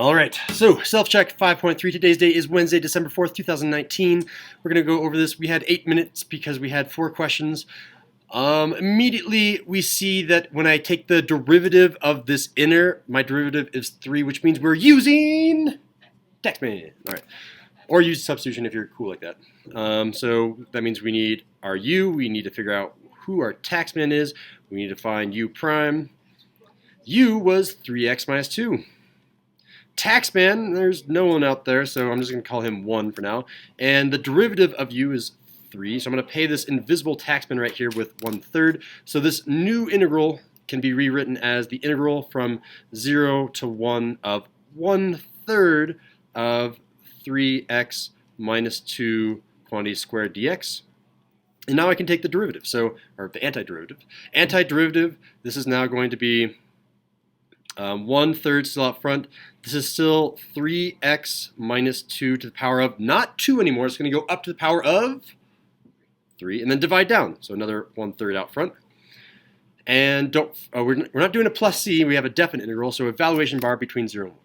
All right, so self-check 5.3. Today's date is Wednesday, December 4th, 2019. We're going to go over this. We had 8 minutes because we had 4 questions. Immediately, we see that when I take the derivative of this inner, my derivative is 3, which means we're using Taxman. All right, or use substitution if you're cool like that. So that means we need our u. We need to figure out who our taxman is. We need to find u prime. U was 3x minus 2. Taxman, there's no one out there, so I'm just going to call him 1 for now. And the derivative of u is 3, so I'm going to pay this invisible taxman right here with 1/3. So this new integral can be rewritten as the integral from 0 to 1 of 1/3 of 3x minus 2 quantity squared dx. And now I can take the derivative, or the antiderivative. Antiderivative, this is now going to be 1/3 still out front. This is still 3x minus 2 to the power of, not 2 anymore, it's going to go up to the power of 3, and then divide down. So another 1/3 out front. And we're not doing a plus c, we have a definite integral, so evaluation bar between 0 and 1.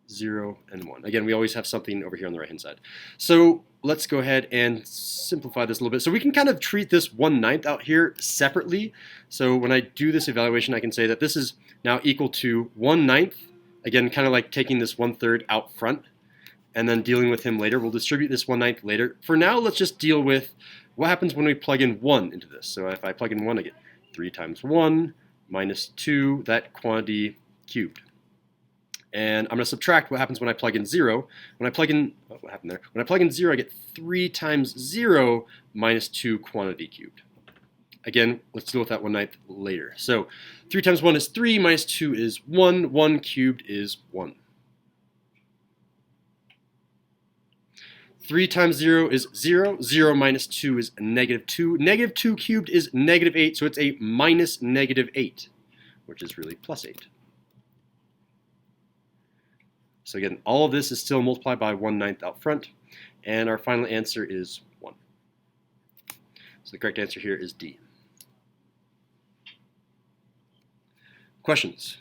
0 and 1. Again, we always have something over here on the right-hand side. So let's go ahead and simplify this a little bit. So we can kind of treat this 1/9 out here separately. So when I do this evaluation, I can say that this is now equal to 1/9. Again, kind of like taking this 1/3 out front and then dealing with him later. We'll distribute this 1/9 later. For now, let's just deal with what happens when we plug in 1 into this. So if I plug in 1, I get 3 times 1 minus 2, that quantity cubed. And I'm going to subtract what happens when I plug in 0. When I plug in, what happened there? When I plug in 0, I get 3 times 0 minus 2 quantity cubed. Again, let's deal with that 1/9 later. So 3 times 1 is 3, minus 2 is 1, 1 cubed is 1. 3 times 0 is 0, 0 minus 2 is negative 2. Negative 2 cubed is negative 8, so it's a minus negative 8, which is really plus 8. So again, all of this is still multiplied by 1/9 out front, and our final answer is 1. So the correct answer here is D. Questions?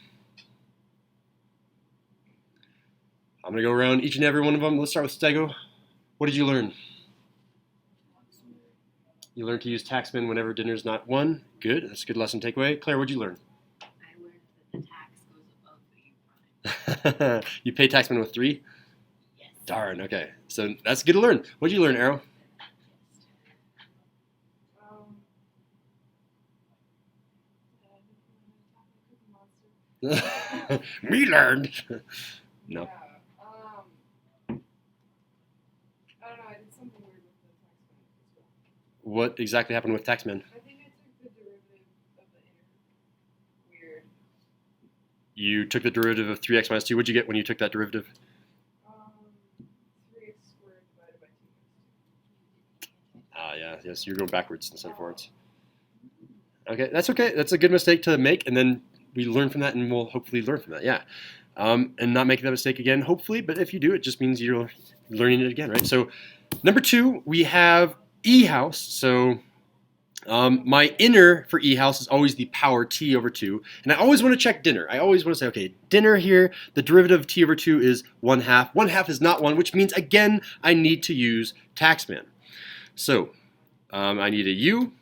I'm going to go around each and every one of them. Let's start with Stego. What did you learn? You learned to use taxman whenever dinner's not 1. Good. That's a good lesson takeaway. Claire, what did you learn? I learned that the tax goes above the u prime. You pay taxman with 3? Yes. Darn, okay. So that's good to learn. What did you learn, Arrow? Me learned. No. Yeah, I don't know, I did something weird with the taxman as well. What exactly happened with taxman? I think I took the derivative of the inner. Weird. You took the derivative of 3x minus 2. What did you get when you took that derivative? 3x squared divided by 2x. Ah, yeah, yes, you're going backwards instead of forwards. Okay, that's okay. That's a good mistake to make, and then we learn from that, and we'll hopefully learn from that, yeah. And not make that mistake again, hopefully, but if you do, it just means you're learning it again, right? So number 2, we have E house. So my inner for E house is always the power t over 2, and I always want to check dinner. I always want to say, okay, dinner here, the derivative of t over 2 is 1/2. 1/2 is not 1, which means, again, I need to use taxman. So I need a u,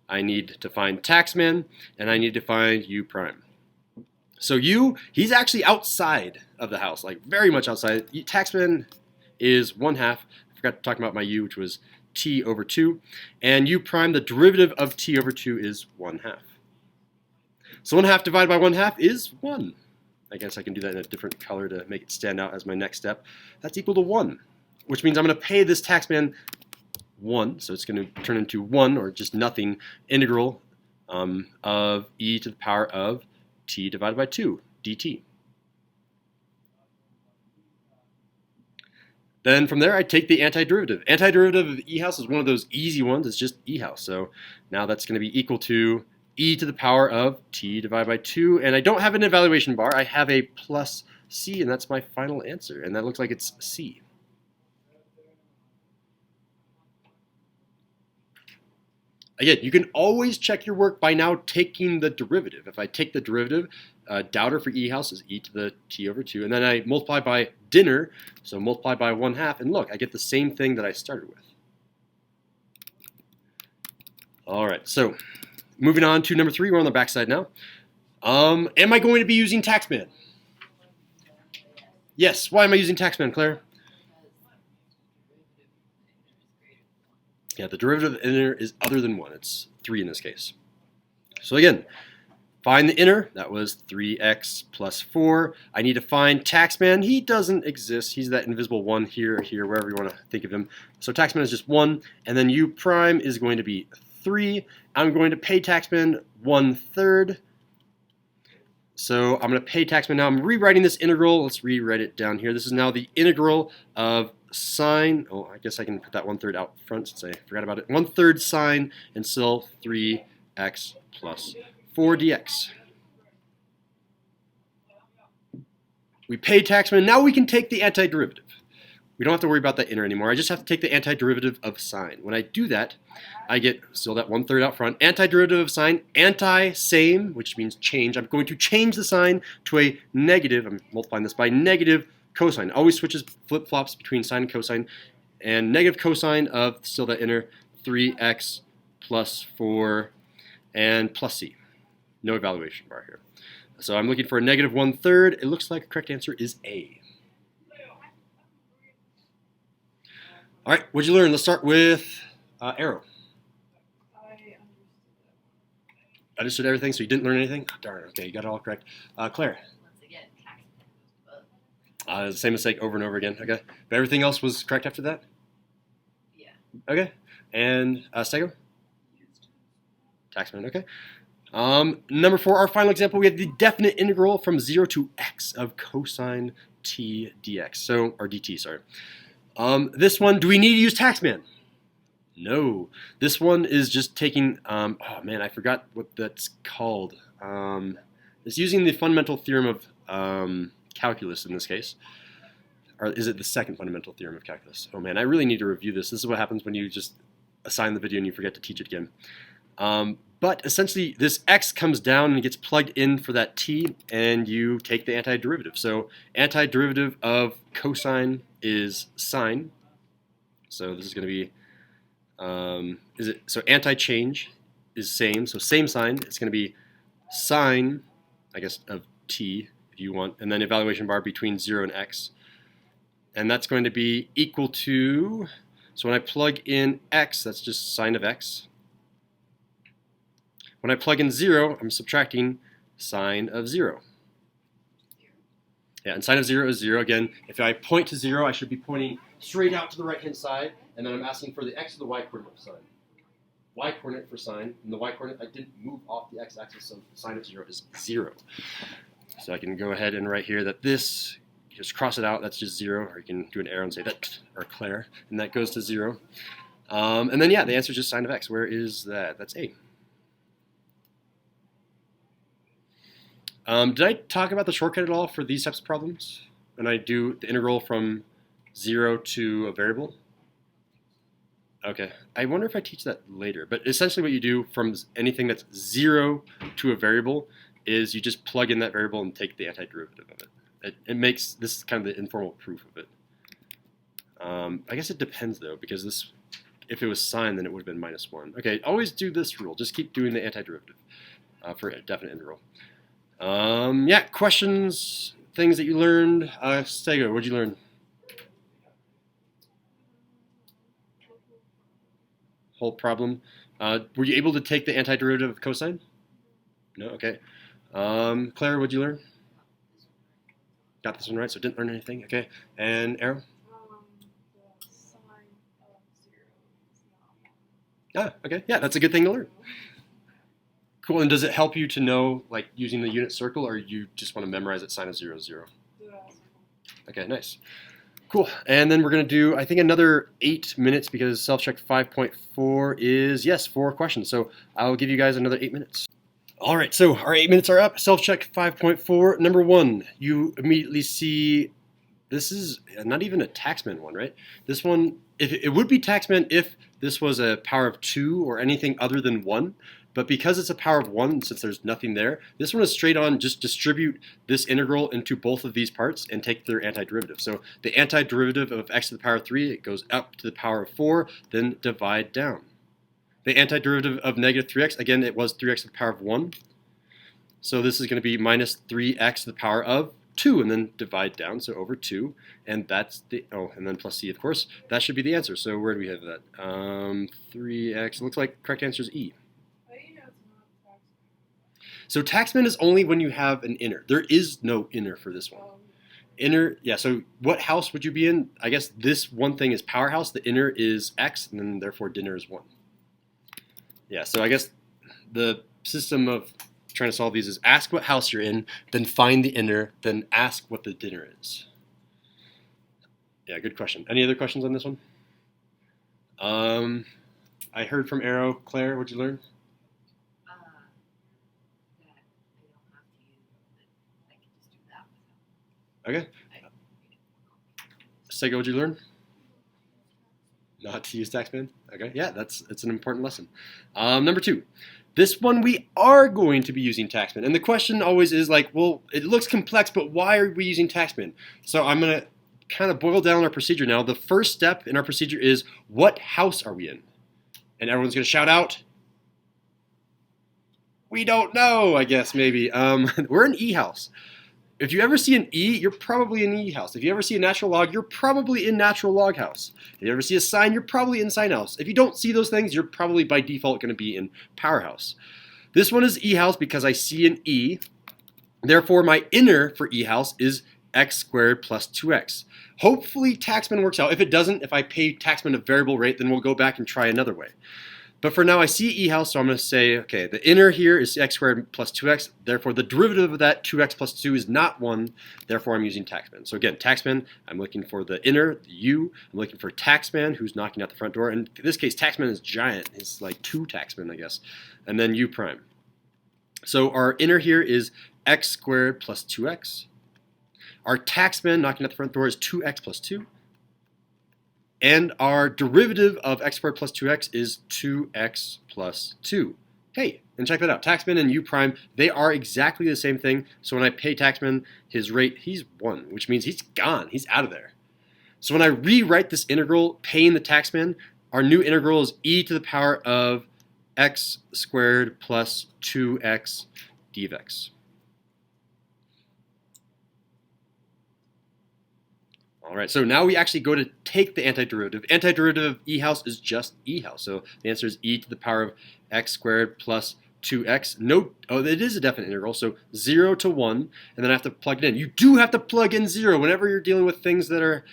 I need to find taxman, and I need to find u prime. So u, he's actually outside of the house, like very much outside. Taxman is 1/2. I forgot to talk about my u, which was t over 2. And u prime, the derivative of t over 2 is 1/2. So 1/2 divided by 1/2 is 1. I guess I can do that in a different color to make it stand out as my next step. That's equal to 1, which means I'm going to pay this taxman 1. So it's going to turn into 1, or just nothing, integral of e to the power of t divided by 2, dt. Then from there, I take the antiderivative. Antiderivative of E house is one of those easy ones. It's just E house. So now that's going to be equal to e to the power of t divided by 2. And I don't have an evaluation bar. I have a plus c, and that's my final answer. And that looks like it's C. Again, you can always check your work by now taking the derivative. If I take the derivative, doubter for E house is e to the t over 2. And then I multiply by dinner, so multiply by 1/2. And look, I get the same thing that I started with. All right, so moving on to number 3. We're on the back side now. Am I going to be using Taxman? Yes. Why am I using Taxman, Claire? Yeah, the derivative of the inner is other than 1. It's 3 in this case. So again, find the inner. That was 3x plus 4. I need to find Taxman. He doesn't exist. He's that invisible 1 here, here, wherever you want to think of him. So Taxman is just 1. And then u prime is going to be 3. I'm going to pay Taxman 1/3. So I'm going to pay Taxman now. I'm rewriting this integral. Let's rewrite it down here. This is now the integral of sine. Oh, I guess I can put that 1/3 out front since I forgot about it. 1/3 sine and still 3x plus 4 dx. We pay Taxman. Now we can take the antiderivative. We don't have to worry about that inner anymore. I just have to take the antiderivative of sine. When I do that, I get still that 1/3 out front. Antiderivative of sine, anti-same, which means change. I'm going to change the sign to a negative. I'm multiplying this by negative cosine. Always switches, flip-flops between sine and cosine. And negative cosine of still that inner 3x plus 4 and plus c. No evaluation bar here. So I'm looking for a negative 1/3. It looks like the correct answer is A. All right, what'd you learn? Let's start with arrow. I understood that. Understood everything, so you didn't learn anything? Oh, darn, okay, you got it all correct. Claire? Once again, Taxman goes above. Same mistake over and over again, okay. But everything else was correct after that? Yeah. Okay, and Stego? Taxman, okay. Number 4, our final example, we have the definite integral from 0 to x of cosine t dx, so, or dt, sorry. This one, do we need to use Taxman? No. This one is just taking, oh man, I forgot what that's called. It's using the fundamental theorem of calculus in this case. Or is it the second fundamental theorem of calculus? Oh man, I really need to review this. This is what happens when you just assign the video and you forget to teach it again. But essentially, this x comes down and gets plugged in for that t, and you take the antiderivative. So antiderivative of cosine is sine. So this is going to be, so anti-change is same. So same sign, it's going to be sine, I guess, of t, if you want, and then evaluation bar between 0 and x. And that's going to be equal to, so when I plug in x, that's just sine of x. When I plug in 0, I'm subtracting sine of 0. Yeah, and sine of 0 is 0. Again, if I point to 0, I should be pointing straight out to the right-hand side, and then I'm asking for the x or the y coordinate of sine. Y coordinate for sine, and the y coordinate, I didn't move off the x-axis, so sine of 0 is 0. So I can go ahead and write here that this, just cross it out, that's just 0, or you can do an arrow and say that, or Claire, and that goes to 0. And then, yeah, the answer is just sine of x. Where is that? That's A. Did I talk about the shortcut at all for these types of problems? When I do the integral from 0 to a variable? Okay, I wonder if I teach that later. But essentially what you do from anything that's 0 to a variable is you just plug in that variable and take the antiderivative of it. It makes, this is kind of the informal proof of it. I guess it depends though, because this, if it was sine, then it would have been -1. Okay, always do this rule. Just keep doing the antiderivative for a definite integral. Yeah, questions, things that you learned. Stego, what'd you learn? Whole problem. Were you able to take the antiderivative of cosine? No, okay. Claire, what'd you learn? Got this one right, so didn't learn anything. Okay, and Arrow? The sine of 0 is not 1. Ah, okay, yeah, that's a good thing to learn. Cool, and does it help you to know, like, using the unit circle, or you just want to memorize it, sine of 0 is 0? Okay, nice. Cool, and then we're going to do, I think, another 8 minutes, because self-check 5.4 is, yes, 4 questions. So I'll give you guys another 8 minutes. All right, so our 8 minutes are up. Self-check 5.4. Number 1, you immediately see, this is not even a Taxman one, right? This one, it would be Taxman if this was a power of 2 or anything other than 1. But because it's a power of 1, since there's nothing there, this one is straight on just distribute this integral into both of these parts and take their antiderivative. So the antiderivative of x to the power of 3, it goes up to the power of 4, then divide down. The antiderivative of negative 3x, again, it was 3x to the power of 1. So this is going to be minus 3x to the power of 2, and then divide down, so over 2, and that's the, oh, and then plus c, of course. That should be the answer. So where do we have that? 3x, it looks like correct answer is E. How do you know it's not taxable? So taxman is only when you have an inner. There is no inner for this one. Inner, yeah, so what house would you be in? I guess this one thing is power house, the inner is x, and then therefore dinner is 1. Yeah, so I guess the system of trying to solve these is ask what house you're in, then find the inner, then ask what the dinner is. Yeah, good question. Any other questions on this one? I heard from Arrow. Claire, what'd you learn? That I don't have to use it. I can just do that without. Okay. Sega, what'd you learn? Not to use taxman? Okay, yeah, it's an important lesson. Number 2. This one we are going to be using taxman. And the question always is like, well, it looks complex, but why are we using taxman? So I'm going to kind of boil down our procedure now. The first step in our procedure is, what house are we in? And everyone's going to shout out, we don't know, I guess, maybe. We're in E house. If you ever see an E, you're probably in E house. If you ever see a natural log, you're probably in natural log house. If you ever see a sine, you're probably in sine house. If you don't see those things, you're probably by default going to be in power house. This one is E house because I see an E. Therefore, my inner for E house is x squared plus 2x. Hopefully, taxman works out. If it doesn't, if I pay taxman a variable rate, then we'll go back and try another way. But for now, I see E house, so I'm going to say, okay, the inner here is x squared plus 2x. Therefore, the derivative of that 2x plus 2 is not 1. Therefore, I'm using taxman. So again, taxman, I'm looking for the inner, the u. I'm looking for taxman, who's knocking out the front door. And in this case, taxman is giant. It's like 2 taxman, I guess. And then u prime. So our inner here is x squared plus 2x. Our taxman, knocking out the front door, is 2x plus 2. And our derivative of x squared plus 2x is 2x plus 2. Hey, and check that out. Taxman and u prime, they are exactly the same thing. So when I pay taxman his rate, he's 1, which means he's gone. He's out of there. So when I rewrite this integral, paying the taxman, our new integral is e to the power of x squared plus 2x d of x. All right, so now we actually go to take the antiderivative. Antiderivative of E house is just E house. So the answer is e to the power of x squared plus 2x. Note, oh, it is a definite integral, so 0 to 1, and then I have to plug it in. You do have to plug in 0 whenever you're dealing with things that are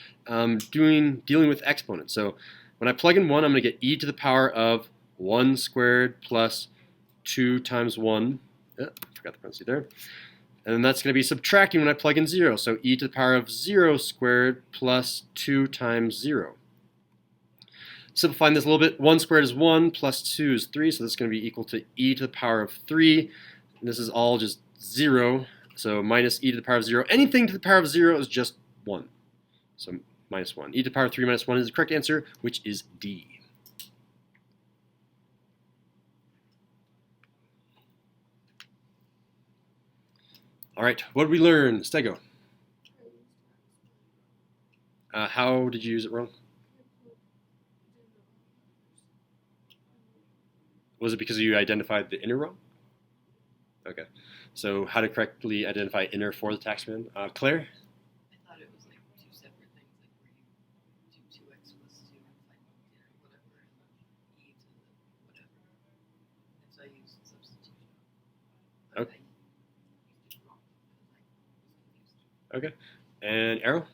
dealing with exponents. So when I plug in 1, I'm going to get e to the power of 1 squared plus 2 times 1. I forgot the parenthesis there. And then that's going to be subtracting when I plug in 0. So e to the power of 0 squared plus 2 times 0. Simplifying this a little bit, 1 squared is 1 plus 2 is 3. So this is going to be equal to e to the power of 3. And this is all just 0. So minus e to the power of 0. Anything to the power of 0 is just 1. So minus 1. E to the power of 3 minus 1 is the correct answer, which is D. All right, what did we learn? Stego. How did you use it wrong? Was it because you identified the inner wrong? Okay, so how to correctly identify inner for the taxman? Claire? I thought it was like 2 separate things, like where you do 2x plus 2 and find dinner, whatever, and then e to the whatever. And so I used substitution. But Okay. I used it wrong because I was confused. Okay, and Arrow?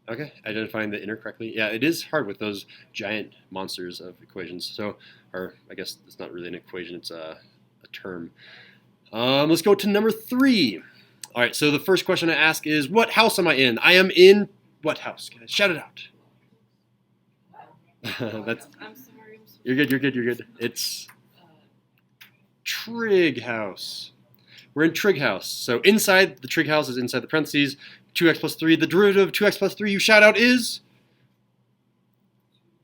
Okay, identifying the inner correctly. Yeah, it is hard with those giant monsters of equations. So, or I guess it's not really an equation, it's a term. Let's go to number 3. All right, so the first question I ask is, what house am I in? I am in what house? Guys, shout it out. That's, I'm sorry. you're good, you're good, you're good. It's trig house. We're in trig house. So inside the trig house is inside the parentheses. 2x plus 3. The derivative of 2x plus 3, you shout out, is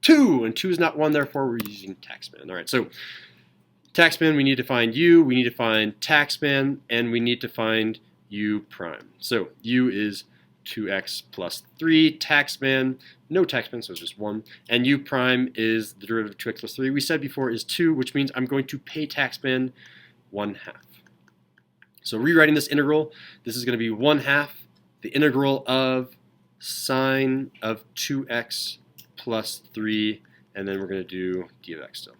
2. And 2 is not 1, therefore we're using taxman. All right, so taxman, we need to find u, we need to find taxman, and we need to find u prime. So u is 2x plus 3, taxman, no taxman, so it's just 1, and u prime is the derivative of 2x plus 3. We said before is 2, which means I'm going to pay taxman 1/2. So rewriting this integral, this is going to be 1/2 the integral of sine of 2x plus 3, and then we're going to do d of x still.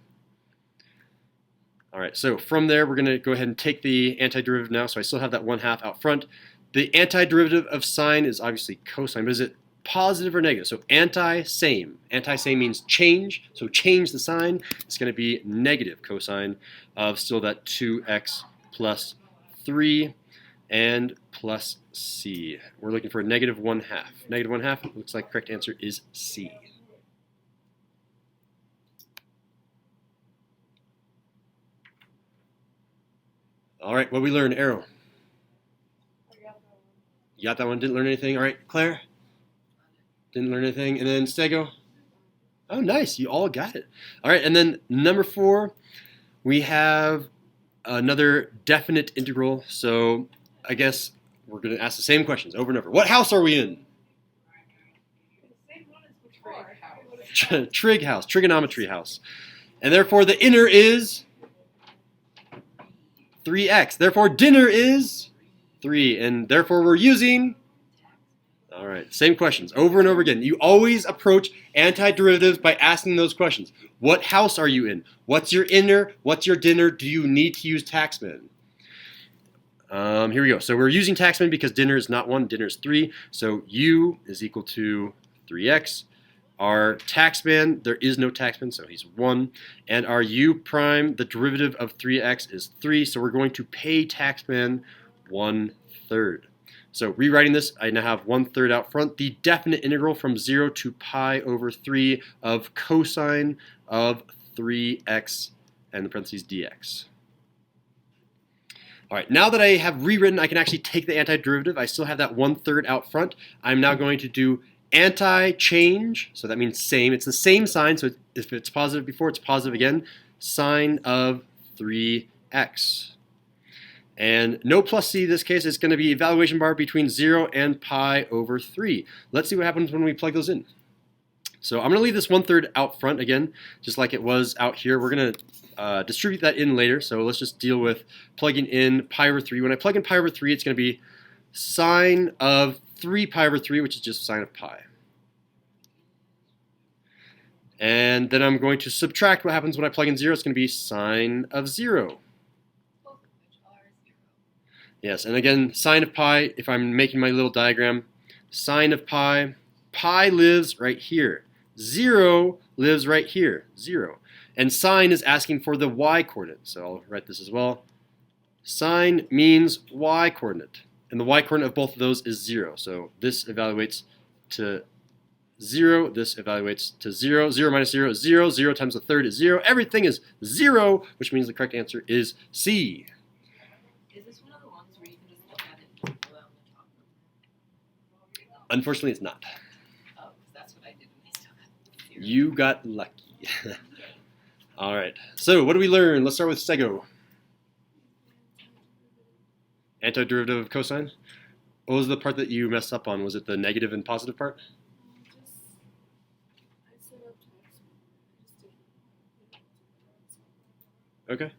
All right, so from there, we're going to go ahead and take the antiderivative now. So I still have that 1/2 out front. The antiderivative of sine is obviously cosine, but is it positive or negative? So anti-same. Anti-same means change. So change the sign. It's going to be negative cosine of still that 2x plus 3 and plus c. We're looking for a negative 1/2. Negative 1/2 looks like correct answer is C. All right, what we learned, Arrow. You got that one? Didn't learn anything? All right, Claire? Didn't learn anything. And then Stego? Oh, nice. You all got it. All right, and then number 4, we have another definite integral. So I guess we're going to ask the same questions over and over. What house are we in? Trig house, trigonometry house. And therefore the inner is 3x. Therefore dinner is 3. And therefore we're using, all right, same questions over and over again. You always approach antiderivatives by asking those questions. What house are you in? What's your inner? What's your dinner? Do you need to use taxman? Here we go. So we're using taxman because dinner is not 1, dinner is 3. So u is equal to 3x. Our taxman, there is no taxman, so he's 1. And our u prime, the derivative of 3x is 3. So we're going to pay taxman 1/3. So rewriting this, I now have 1/3 out front. The definite integral from 0 to pi over 3 of cosine of 3x and the parentheses dx. All right, now that I have rewritten, I can actually take the antiderivative. I still have that 1/3 out front. I'm now going to do anti-change, so that means same. It's the same sign, so if it's positive before, it's positive again. Sine of 3x. And no plus c in this case, it's going to be evaluation bar between 0 and pi over 3. Let's see what happens when we plug those in. So I'm going to leave this 1/3 out front again, just like it was out here. We're going to distribute that in later, so let's just deal with plugging in pi over 3. When I plug in pi over 3, it's going to be sine of 3 pi over 3, which is just sine of pi. And then I'm going to subtract what happens when I plug in 0. It's going to be sine of 0. Yes, and again, sine of pi, if I'm making my little diagram, sine of pi, pi lives right here. 0 lives right here, 0. And sine is asking for the y-coordinate, so I'll write this as well. Sine means y-coordinate. And the y-coordinate of both of those is 0. So this evaluates to 0. This evaluates to 0. 0 minus 0 is 0. 0 times a third is 0. Everything is 0, which means the correct answer is C. Is this one of the ones where you can just look at it and pull out the top number? Unfortunately, it's not. Oh, 'cause that's what I did when I still had the 0. You got lucky. All right. So what do we learn? Let's start with Sego. Antiderivative of cosine. What was the part that you messed up on? Was it the negative and positive part? Okay.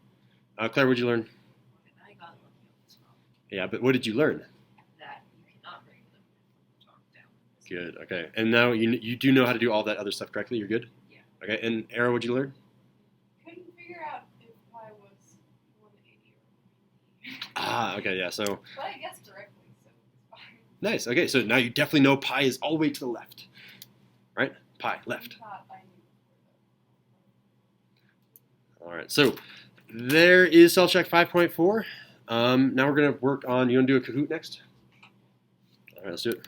Claire, what did you learn? I got lucky on this problem. Yeah, but what did you learn? That you cannot bring them from the top down. Good. Okay. And now you do know how to do all that other stuff correctly. You're good? Yeah. Okay. And Arrow, what did you learn? Couldn't figure out if pi was 180 or 90. Ah, okay. Yeah. So But I guessed directly, so it's fine. nice. Okay. So now you definitely know pi is all the way to the left. Right? Pi, left. I thought I knew before All right. So there is cell check 5.4. Now we're going to work on, you want to do a Kahoot next? All right, let's do it.